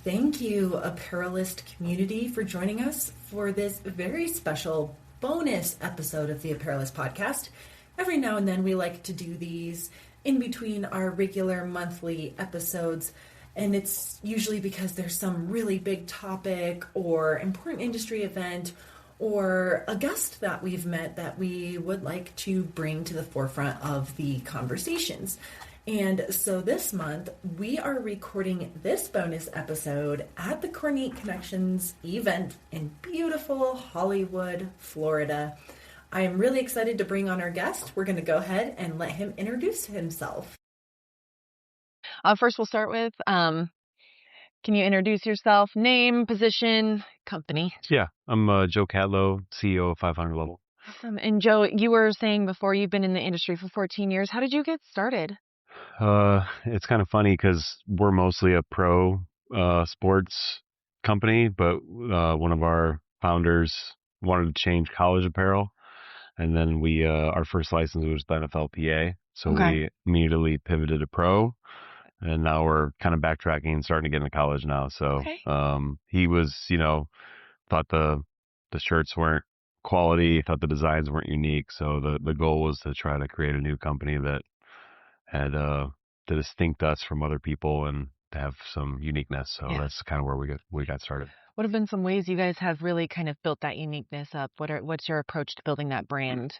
thank you, Apparelist community, for joining us for this very special bonus episode of the Apparelist podcast. Every now and then we like to do these in between our regular monthly episodes, and it's usually because there's some really big topic or important industry event or a guest that we've met that we would like to bring to the forefront of the conversations. And so this month, we are recording this bonus episode at the Cornate Connections event in beautiful Hollywood, Florida. I am really excited to bring on our guest. We're going to go ahead and let him introduce himself. First, we'll start with, can you introduce yourself, name, position, company? Yeah, I'm Joe Catlow, CEO of 500 Level. Awesome. And Joe, you were saying before you've been in the industry for 14 years. How did you get started? It's kind of funny because we're mostly a pro sports company, but one of our founders wanted to change college apparel, and then we our first license was the NFLPA, so we immediately pivoted to pro, and now we're kind of backtracking and starting to get into college now. So he was, thought the shirts weren't quality, thought the designs weren't unique, so the goal was to try to create a new company that had to distinct us from other people and to have some uniqueness. So that's kind of where we got started. What have been some ways you guys have really kind of built that uniqueness up? What's your approach to building that brand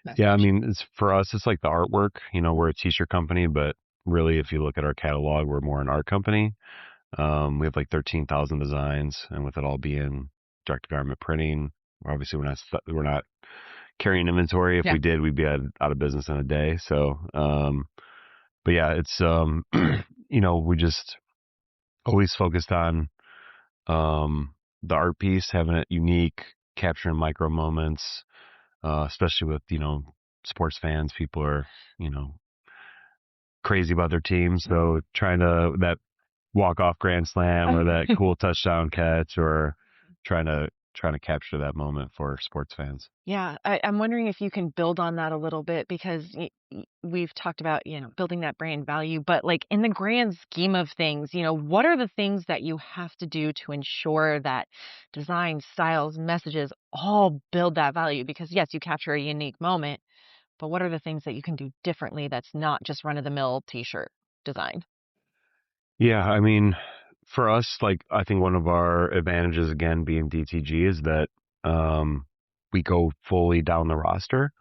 message? Yeah, I mean, for us, it's like the artwork. We're a t-shirt company, but really, if you look at our catalog, we're more an art company. We have like 13,000 designs, and with it all being direct garment printing, obviously we're not carrying inventory. If we did, we'd be out of business in a day. So, but yeah, it's, we just always focused on, the art piece, having it unique, capturing micro moments, especially with, sports fans. People are, crazy about their teams. So trying to, that walk-off grand slam or that cool touchdown catch, or trying to capture that moment for sports fans. Yeah, I'm wondering if you can build on that a little bit, because we've talked about, building that brand value, but like in the grand scheme of things, what are the things that you have to do to ensure that design, styles, messages all build that value? Because yes, you capture a unique moment, but what are the things that you can do differently that's not just run-of-the-mill t-shirt design? Yeah, I mean, for us, like, I think one of our advantages, again, being DTG, is that we go fully down the roster.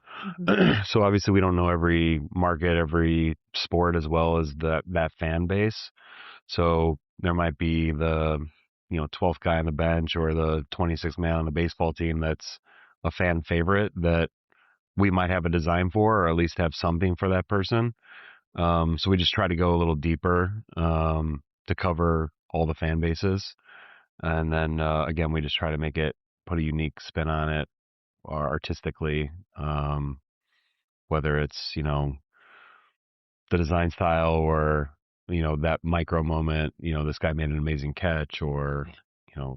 So obviously we don't know every market, every sport, as well as that fan base. So there might be the 12th guy on the bench or the 26th man on the baseball team that's a fan favorite that we might have a design for, or at least have something for that person. So we just try to go a little deeper to cover all the fan bases. And then, again, we just try to put a unique spin on it, or artistically, whether it's, the design style, or, that micro moment, this guy made an amazing catch, or,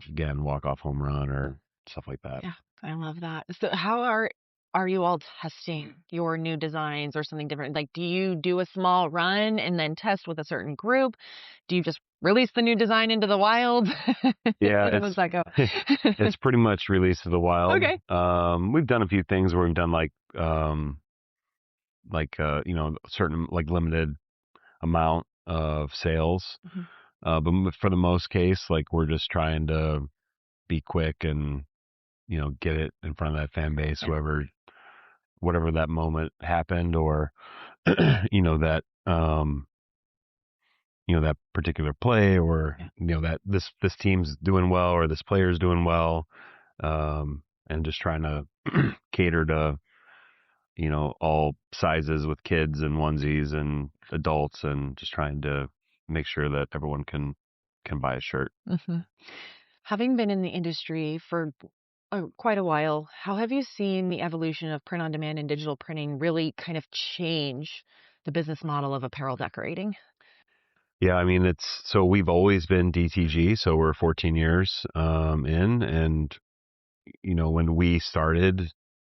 again, walk-off home run or stuff like that. Yeah, I love that. So how are you all testing your new designs or something different? Like, do you do a small run and then test with a certain group? Do you just release the new design into the wild? Yeah. How does that go? It's pretty much released to the wild. Okay. We've done a few things where we've done certain like limited amount of sales. But for the most case, like, we're just trying to be quick and, get it in front of that fan base, whatever that moment happened, or, that, that particular play, or, that this team's doing well, or this player's doing well. And just trying to cater to, all sizes, with kids and onesies and adults, and just trying to make sure that everyone can buy a shirt. Having been in the industry for quite a while, how have you seen the evolution of print on demand and digital printing really kind of change the business model of apparel decorating? Yeah, I mean, so we've always been DTG, so we're 14 years in, and when we started,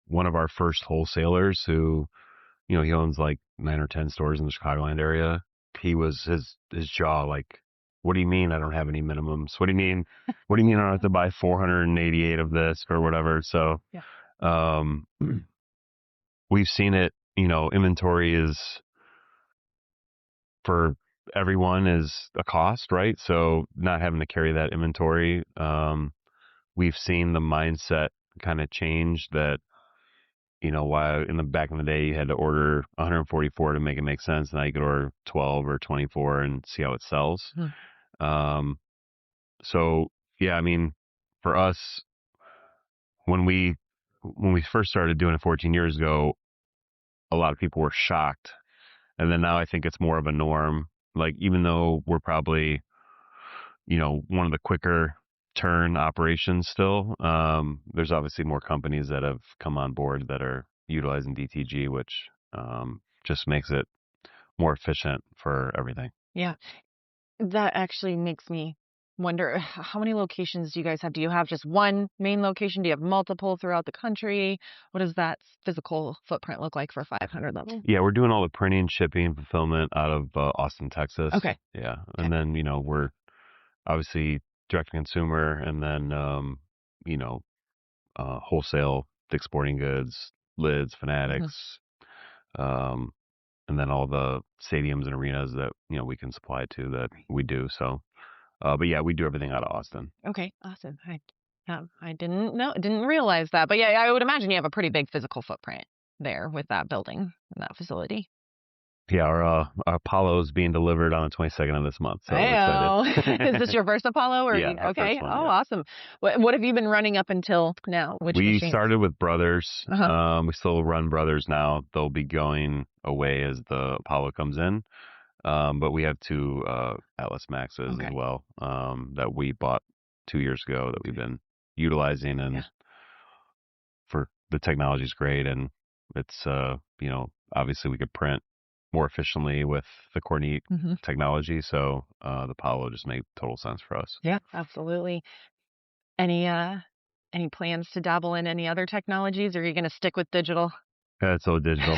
one of our first wholesalers, who, he owns like 9 or 10 stores in the Chicagoland area, his jaw like what do you mean I don't have any minimums? What do you mean? What do you mean I don't have to buy 488 of this or whatever? So, Yeah. um, we've seen it, inventory is for everyone is a cost, right? So not having to carry that inventory, we've seen the mindset kind of change that, while back in the day you had to order 144 to make it make sense, now you could order 12 or 24 and see how it sells. Um, so yeah, I mean, for us, when we first started doing it 14 years ago, a lot of people were shocked, and then now I think it's more of a norm. Like, even though we're probably, one of the quicker turn operations still, there's obviously more companies that have come on board that are utilizing DTG, which just makes it more efficient for everything. Yeah. That actually makes me wonder, how many locations do you guys have? Do you have just one main location? Do you have multiple throughout the country? What does that physical footprint look like for 500 level? Yeah, we're doing all the printing, shipping, fulfillment out of Austin, Texas. Okay. Yeah, and then we're obviously direct to consumer, and then wholesale, Dick's Sporting Goods, Lids, Fanatics, um, and then all the stadiums and arenas that we can supply to that we do. So, but yeah, we do everything out of Austin. Okay, awesome. I didn't realize that, but yeah, I would imagine you have a pretty big physical footprint there with that building and that facility. Yeah, our Apollo is being delivered on the 22nd of this month. So we're excited. Is this your first Apollo? Or Yeah, our okay. first one, Oh, yeah. awesome. What have you been running up until now? Which We machines? started with Brothers. Uh-huh. We still run Brothers now. They'll be going away as the Apollo comes in. But we have two Atlas Maxes Okay. as well that we bought 2 years ago that we've been utilizing, and for the technology is great, and it's obviously we could print more efficiently with the Kornit technology, so the Apollo just made total sense for us. Yeah, absolutely. Any plans to dabble in any other technologies, or are you going to stick with digital? It's all digital.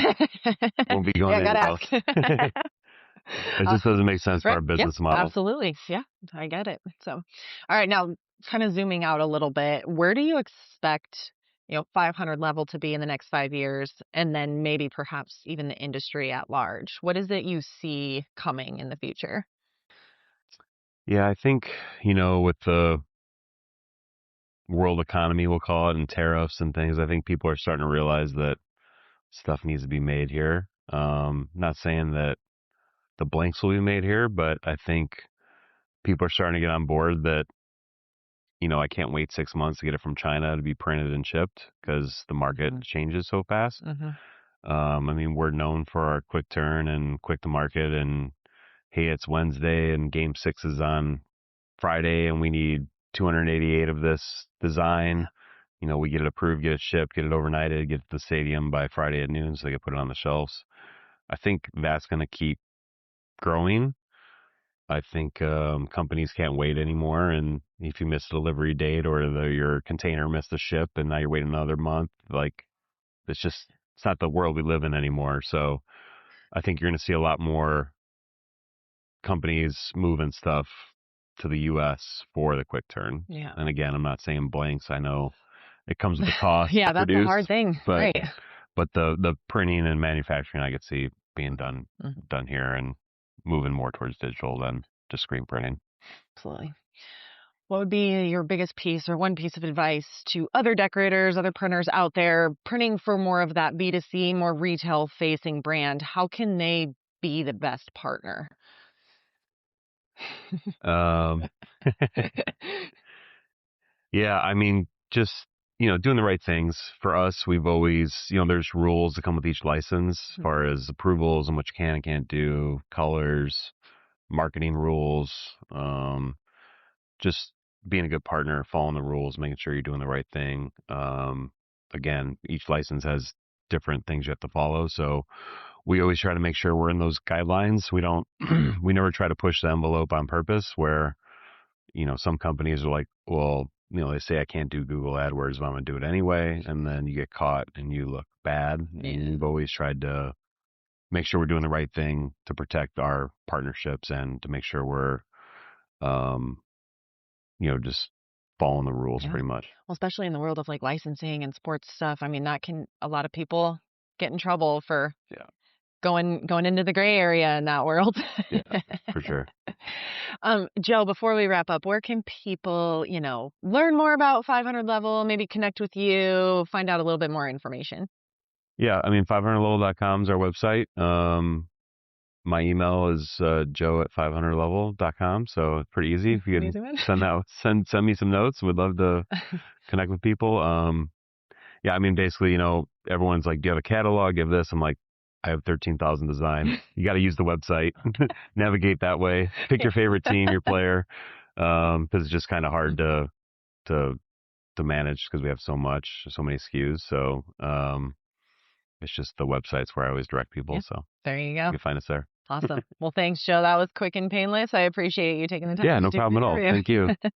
Won't be going Yeah, anywhere else. It just doesn't make sense for our business model. Absolutely. Yeah, I get it. So, all right, now kind of zooming out a little bit, where do you expect 500 level to be in the next 5 years, and then maybe perhaps even the industry at large? What is it you see coming in the future? Yeah, I think, with the world economy, we'll call it, and tariffs and things, I think people are starting to realize that stuff needs to be made here. Not saying that the blanks will be made here, but I think people are starting to get on board that, I can't wait 6 months to get it from China to be printed and shipped because the market changes so fast. I mean, we're known for our quick turn and quick to market, and hey, it's Wednesday and game 6 is on Friday and we need 288 of this design. We get it approved, get it shipped, get it overnighted, get it to the stadium by Friday at noon so they can put it on the shelves. I think that's going to keep growing. I think companies can't wait anymore. And if you miss a delivery date or your container missed a ship and now you're waiting another month, like it's not the world we live in anymore. So I think you're going to see a lot more companies moving stuff to the U.S. for the quick turn. Yeah. And again, I'm not saying blanks. I know it comes with a cost. Yeah, to that's produce, a hard thing. but, Right. But the printing and manufacturing I could see being done here and moving more towards digital than just screen printing. Absolutely. What would be your biggest piece or one piece of advice to other decorators, other printers out there printing for more of that B2C, more retail facing brand? How can they be the best partner? Yeah, I mean, just, doing the right things. For us, we've always, there's rules that come with each license as far as approvals and what you can and can't do, colors, marketing rules, just being a good partner, following the rules, making sure you're doing the right thing. Again, each license has different things you have to follow. So we always try to make sure we're in those guidelines. We don't, we never try to push the envelope on purpose where, some companies are like, well, they say I can't do Google AdWords, but I'm going to do it anyway. And then you get caught and you look bad. Yeah. And we've always tried to make sure we're doing the right thing to protect our partnerships and to make sure we're um, just following the rules Yeah. pretty much. Well, especially in the world of like licensing and sports stuff. I mean, a lot of people get in trouble for Yeah. going into the gray area in that world. Yeah, for sure. Joe, before we wrap up, where can people, learn more about 500 Level, maybe connect with you, find out a little bit more information? Yeah, I mean, 500level.com is our website. My email is joe at 500level.com, so it's pretty easy. If you An can easy one. send me some notes, we'd love to connect with people. Yeah, I mean, basically, everyone's like, do you have a catalog? Give this. I'm like, I have 13,000 designs. You got to use the website, navigate that way, pick your favorite team, your player, because it's just kind of hard to manage because we have so many SKUs. So it's just the websites where I always direct people. Yeah, So there you you go. can find us there. Awesome. Well, thanks, Joe. That was quick and painless. I appreciate you taking the time Yeah, to no do problem the at all. interview. Thank you.